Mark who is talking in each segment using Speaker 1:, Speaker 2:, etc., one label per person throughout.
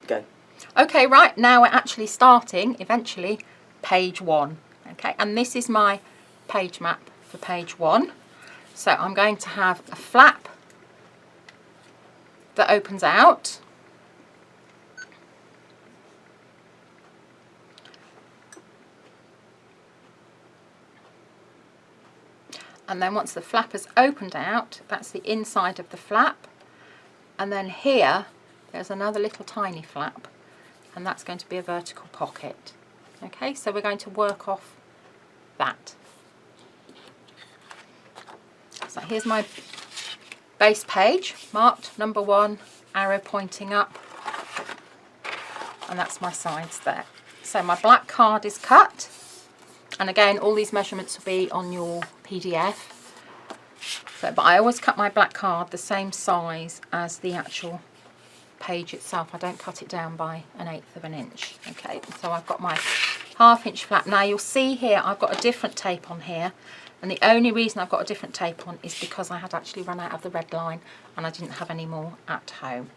Speaker 1: Go.
Speaker 2: Okay, right, now we're actually starting, eventually, page 1. Okay, and this is my page map for page 1. So I'm going to have a flap that opens out. And then once the flap has opened out, that's the inside of the flap. And then here, there's another little tiny flap, and that's going to be a vertical pocket. Okay, so we're going to work off that. So here's my base page, marked number 1, arrow pointing up, and that's my sides there. So my black card is cut, and again all these measurements will be on your PDF. So, but I always cut my black card the same size as the actual page itself. I don't cut it down by 1/8 of an inch. Okay, so I've got my 1/2 inch flap. Now you'll see here I've got a different tape on here, and the only reason I've got a different tape on is because I had actually run out of the red line and I didn't have any more at home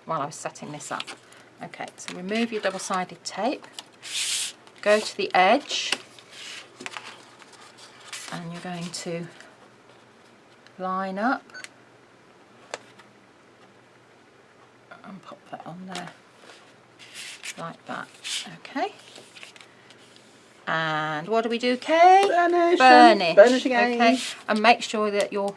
Speaker 2: while I was setting this up. Okay, so remove your double-sided tape, go to the edge, and you're going to line up and pop that on there like that. Okay, and what do we do, Kay?
Speaker 1: Burnish.
Speaker 2: Burnish
Speaker 1: again.
Speaker 2: Okay, and make sure that your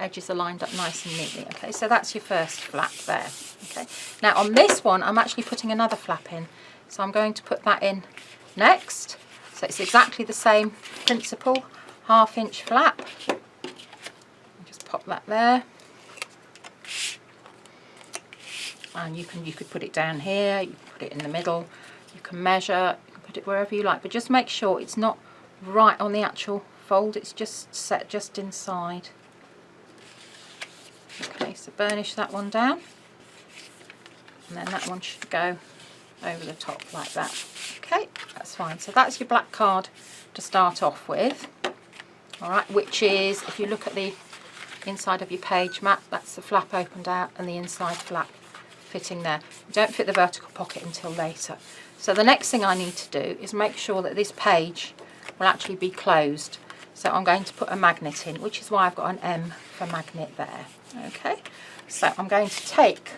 Speaker 2: edges are lined up nice and neatly. Okay, so that's your first flap there. Okay, now on this one I'm actually putting another flap in, so I'm going to put that in next. So it's exactly the same principle, 1/2 inch flap. Pop that there, and you could put it down here, you can put it in the middle, you can measure, you can put it wherever you like, but just make sure it's not right on the actual fold, it's just set just inside. Okay, so burnish that one down, and then that one should go over the top like that. Okay, that's fine. So that's your black card to start off with. Alright, which is, if you look at the inside of your page map, that's the flap opened out and the inside flap fitting there. You don't fit the vertical pocket until later. So the next thing I need to do is make sure that this page will actually be closed. So I'm going to put a magnet in, which is why I've got an M for magnet there. Okay, so I'm going to take,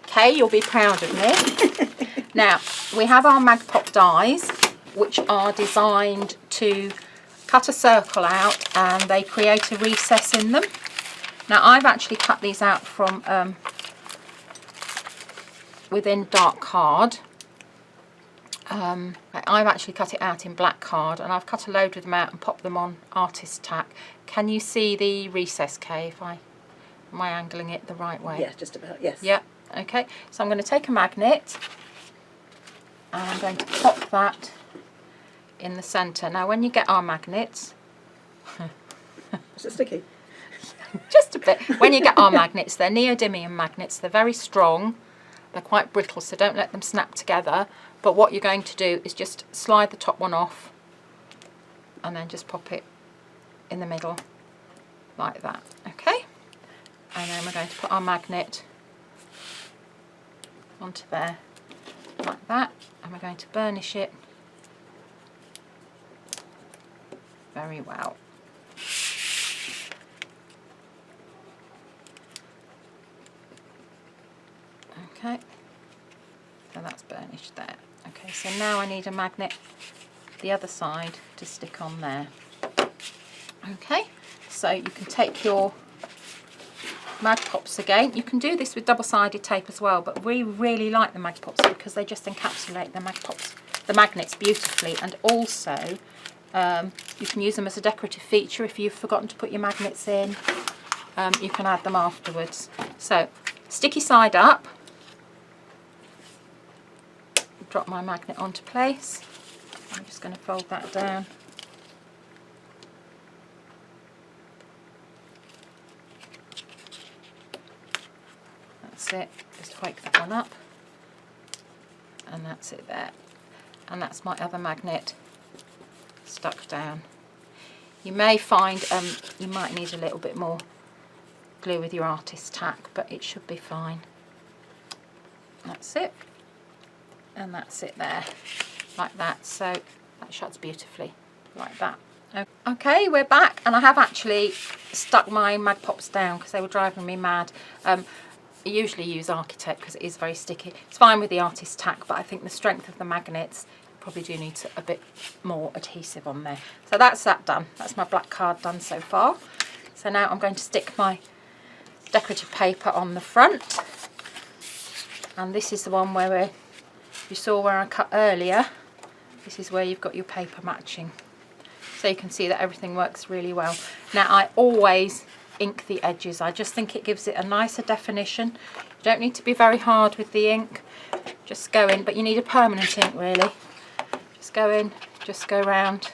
Speaker 2: Kay, you'll be proud of me. Now, we have our Magpop dies, which are designed to cut a circle out and they create a recess in them. Now I've actually cut these out from within dark card. I've actually cut it out in black card, and I've cut a load of them out and popped them on artist tack. Can you see the recess, Kay? Am I angling it the right way?
Speaker 1: Yeah, just about, yes.
Speaker 2: Yeah, okay. So I'm going to take a magnet and I'm going to pop that in the centre. Now when you get our magnets,
Speaker 1: Is it sticky?
Speaker 2: just a bit, when you get our magnets, they're neodymium magnets, they're very strong, they're quite brittle, so don't let them snap together, but what you're going to do is just slide the top one off and then just pop it in the middle like that. Okay, and then we're going to put our magnet onto there like that, and we're going to burnish it very well. Okay, so that's burnished there. Okay, so now I need a magnet the other side to stick on there. Okay, so you can take your Magpops again. You can do this with double-sided tape as well, but we really like the Magpops because they just encapsulate the magnets beautifully, and also you can use them as a decorative feature if you've forgotten to put your magnets in. You can add them afterwards. So sticky side up, drop my magnet onto place. I'm just going to fold that down. That's it, just hike that one up, and that's it there. And that's my other magnet stuck down. You may find you might need a little bit more glue with your artist tack, but it should be fine. That's it. And that's it there, like that. So that shuts beautifully, like that. Okay, we're back, and I have actually stuck my mag pops down because they were driving me mad. I usually use Architect because it is very sticky. It's fine with the artist tack, but I think the strength of the magnets probably do need a bit more adhesive on there. So that's that done. That's my black card done so far. So now I'm going to stick my decorative paper on the front, and this is the one where you saw where I cut earlier. This is where you've got your paper matching. So you can see that everything works really well. Now I always ink the edges. I just think it gives it a nicer definition. You don't need to be very hard with the ink. Just go in, but you need a permanent ink really. Just go in, just go round,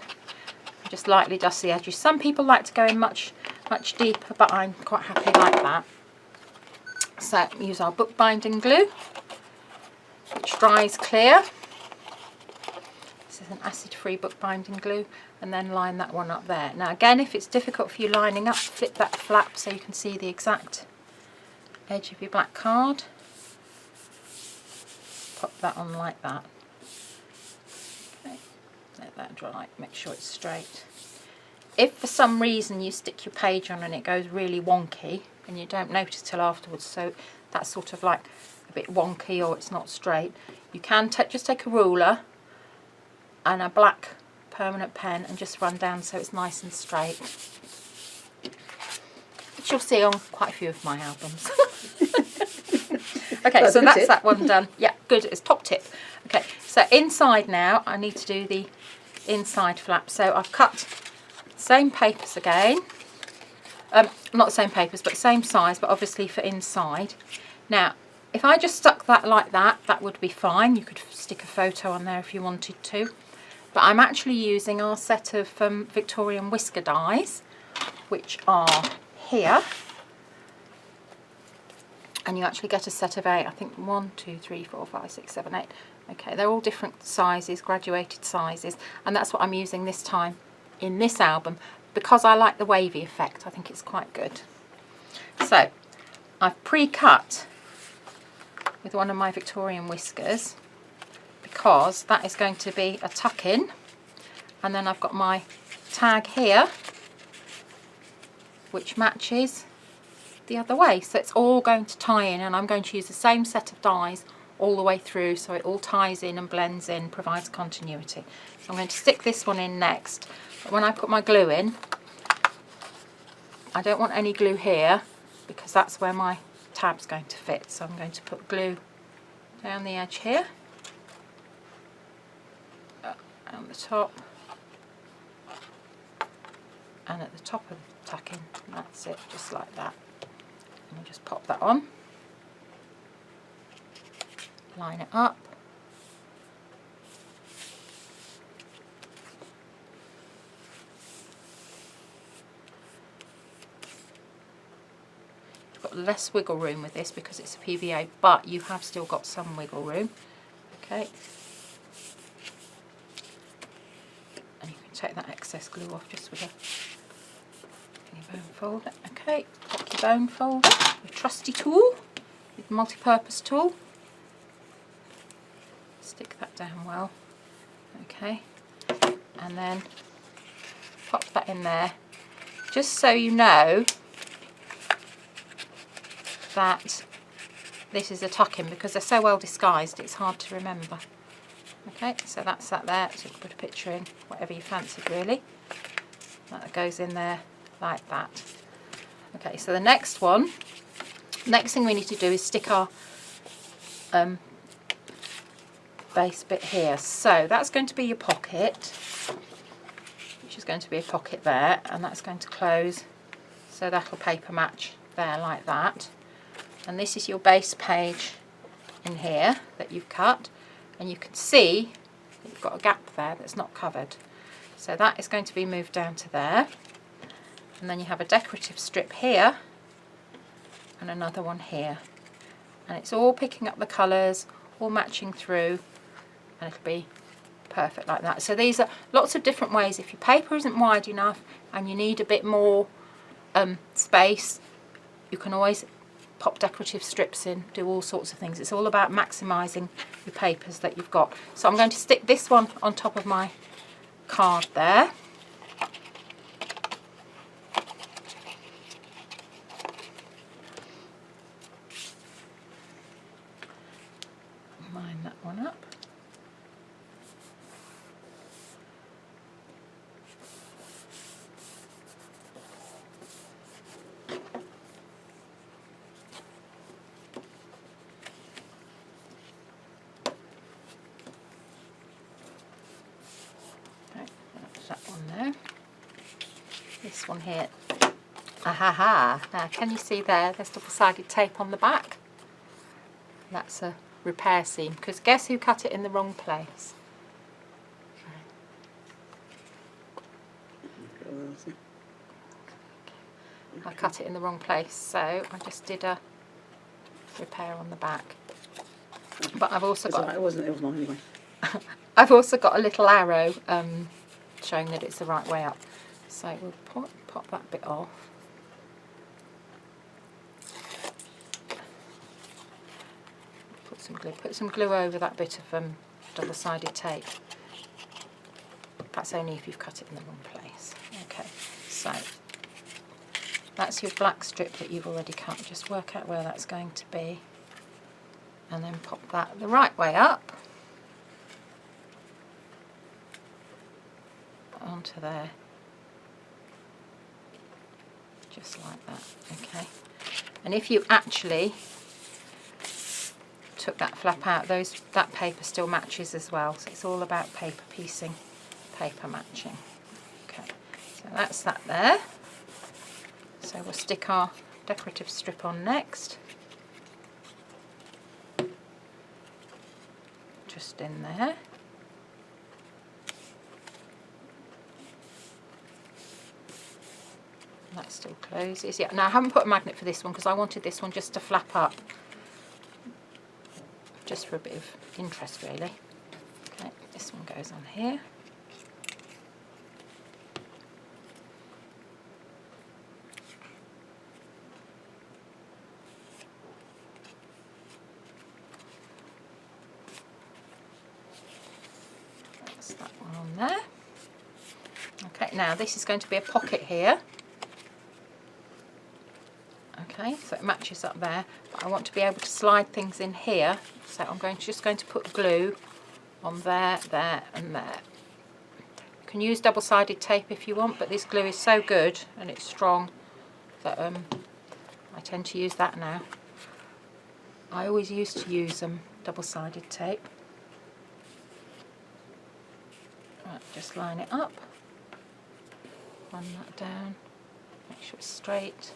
Speaker 2: and just lightly dust the edges. Some people like to go in much deeper, but I'm quite happy like that. So use our bookbinding glue, which dries clear. This is an acid-free bookbinding glue, and then line that one up there. Now again, if it's difficult for you lining up, flip that flap so you can see the exact edge of your black card. Pop that on like that. Okay, let that dry, make sure it's straight. If for some reason you stick your page on and it goes really wonky and you don't notice till afterwards, so that's sort of like a bit wonky or it's not straight, you can just take a ruler and a black permanent pen and just run down so it's nice and straight, which you'll see on quite a few of my albums. Okay, so that's that one done. Yeah, good, it's top tip. Okay, so inside now I need to do the inside flap. So I've cut same papers again, not the same papers but same size, but obviously for inside. Now if I just stuck that like that, that would be fine. You could stick a photo on there if you wanted to, but I'm actually using our set of Victorian whisker dies, which are here, and you actually get a set of 8. I think 1, 2, 3, 4, 5, 6, 7, 8. Okay, they're all different sizes, graduated sizes, and that's what I'm using this time in this album because I like the wavy effect. I think it's quite good. So I've pre-cut with one of my Victorian whiskers because that is going to be a tuck-in, and then I've got my tag here which matches the other way, so it's all going to tie in, and I'm going to use the same set of dies all the way through so it all ties in and blends in, provides continuity. So I'm going to stick this one in next, but when I put my glue in, I don't want any glue here because that's where my tab's going to fit, so I'm going to put glue down the edge here, on the top, and at the top of the tuck-in. That's it, just like that. And we'll just pop that on, line it up, you've got less wiggle room with this because it's a PVA, but you have still got some wiggle room. Okay, and you can take that excess glue off just with a bone folder. Okay, pop your bone folder, your trusty tool, your multi-purpose tool. Stick that down well. Okay, and then pop that in there, just so you know that this is a tuck-in because they're so well disguised it's hard to remember. Okay, so that's that there, so you can put a picture in, whatever you fancy really. That goes in there like that. Okay, so the next thing we need to do is stick our base bit here. So that's going to be your pocket, which is going to be a pocket there, and that's going to close, so that'll paper match there like that. And this is your base page in here that you've cut, and you can see that you've got a gap there that's not covered. So that is going to be moved down to there. And then you have a decorative strip here and another one here, and it's all picking up the colours, all matching through, and it'll be perfect like that. So these are lots of different ways. If your paper isn't wide enough and you need a bit more space, you can always pop decorative strips in, do all sorts of things. It's all about maximising your papers that you've got. So I'm going to stick this one on top of my card there. Line that one up. That one there. This one here. Now can you see there's double-sided tape on the back? That's a repair seam, because guess who cut it in the wrong place? I cut it in the wrong place, so I just did a repair on the back. But I've also got...
Speaker 1: It was mine anyway.
Speaker 2: I've also got a little arrow showing that it's the right way up. So we'll pop that bit off. Put some glue over that bit of double-sided tape. That's only if you've cut it in the wrong place. Okay, so that's your black strip that you've already cut. Just work out where that's going to be, and then pop that the right way up onto there, just like that. Okay, and if you actually took that flap out, that paper still matches as well, so it's all about paper piecing, paper matching. Okay, so that's that there. So we'll stick our decorative strip on next, just in there. That still closes. Yeah, now I haven't put a magnet for this one because I wanted this one just to flap up, just for a bit of interest really. Okay, this one goes on here. That's that one on there. Okay, now this is going to be a pocket here. Okay, so it matches up there, but I want to be able to slide things in here, so I'm just going to put glue on there, there and there. You can use double-sided tape if you want, but this glue is so good and it's strong that I tend to use that now. I always used to use double-sided tape. Right, just line it up, run that down, make sure it's straight.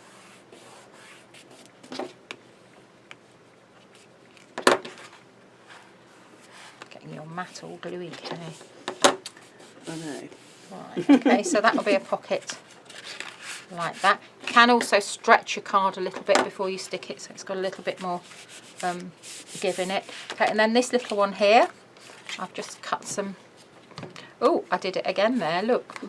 Speaker 2: Getting your mat all gluey, Kay.
Speaker 1: I know.
Speaker 2: Right, okay, so that'll be a pocket like that. You can also stretch your card a little bit before you stick it, so it's got a little bit more give in it. Okay, and then this little one here, I've just cut some... Oh, I did it again there, look.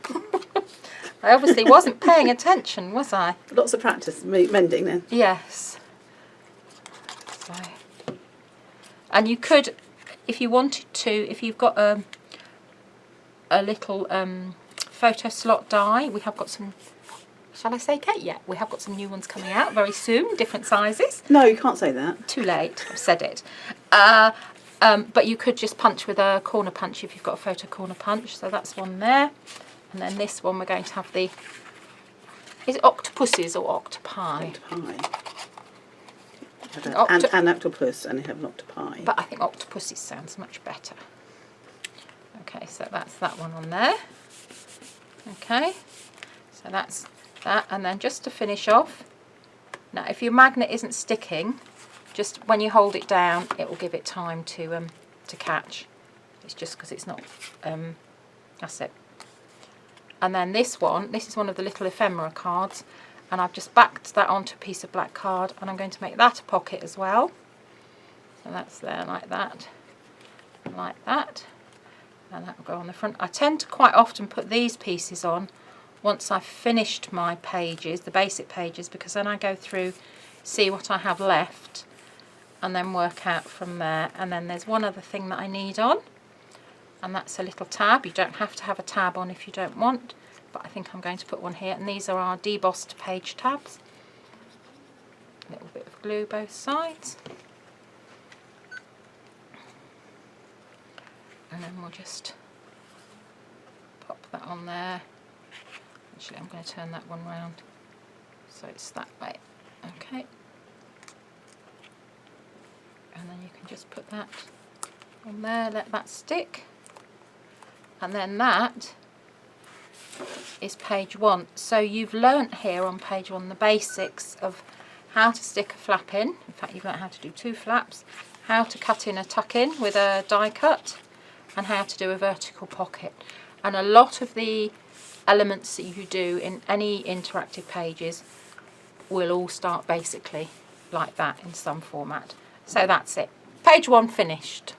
Speaker 2: I obviously wasn't paying attention, was I?
Speaker 1: Lots of practice mending then.
Speaker 2: Yes. So, and you could, if you wanted to, if you've got a little photo slot die, we have got some, shall I say, Kate? Yeah, we have got some new ones coming out very soon, different sizes.
Speaker 1: No, you can't say that.
Speaker 2: Too late, I've said it. But you could just punch with a corner punch if you've got a photo corner punch. So that's one there. And then this one we're going to have the, is it octopuses or octopi?
Speaker 1: Octopi. And octopus, and you have an octopi.
Speaker 2: But I think octopuses sounds much better. Okay, so that's that one on there. Okay, so that's that. And then just to finish off, now if your magnet isn't sticking, just when you hold it down, it will give it time to catch. It's just because it's not, that's it. And then this is one of the little ephemera cards, and I've just backed that onto a piece of black card, and I'm going to make that a pocket as well. So that's there like that, and that will go on the front. I tend to quite often put these pieces on once I've finished my pages, the basic pages, because then I go through see what I have left and then work out from there. And then there's one other thing that I need on, and that's a little tab. You don't have to have a tab on if you don't want, but I think I'm going to put one here, and these are our debossed page tabs. A little bit of glue both sides, and then we'll just pop that on there. Actually, I'm going to turn that one round so it's that way. Okay, and then you can just put that on there, let that stick, and then that is page 1. So you've learnt here on page 1 the basics of how to stick a flap in. In fact, you've learnt how to do 2 flaps, how to cut in a tuck in with a die cut, and how to do a vertical pocket. And a lot of the elements that you do in any interactive pages will all start basically like that in some format. So that's it. Page 1 finished.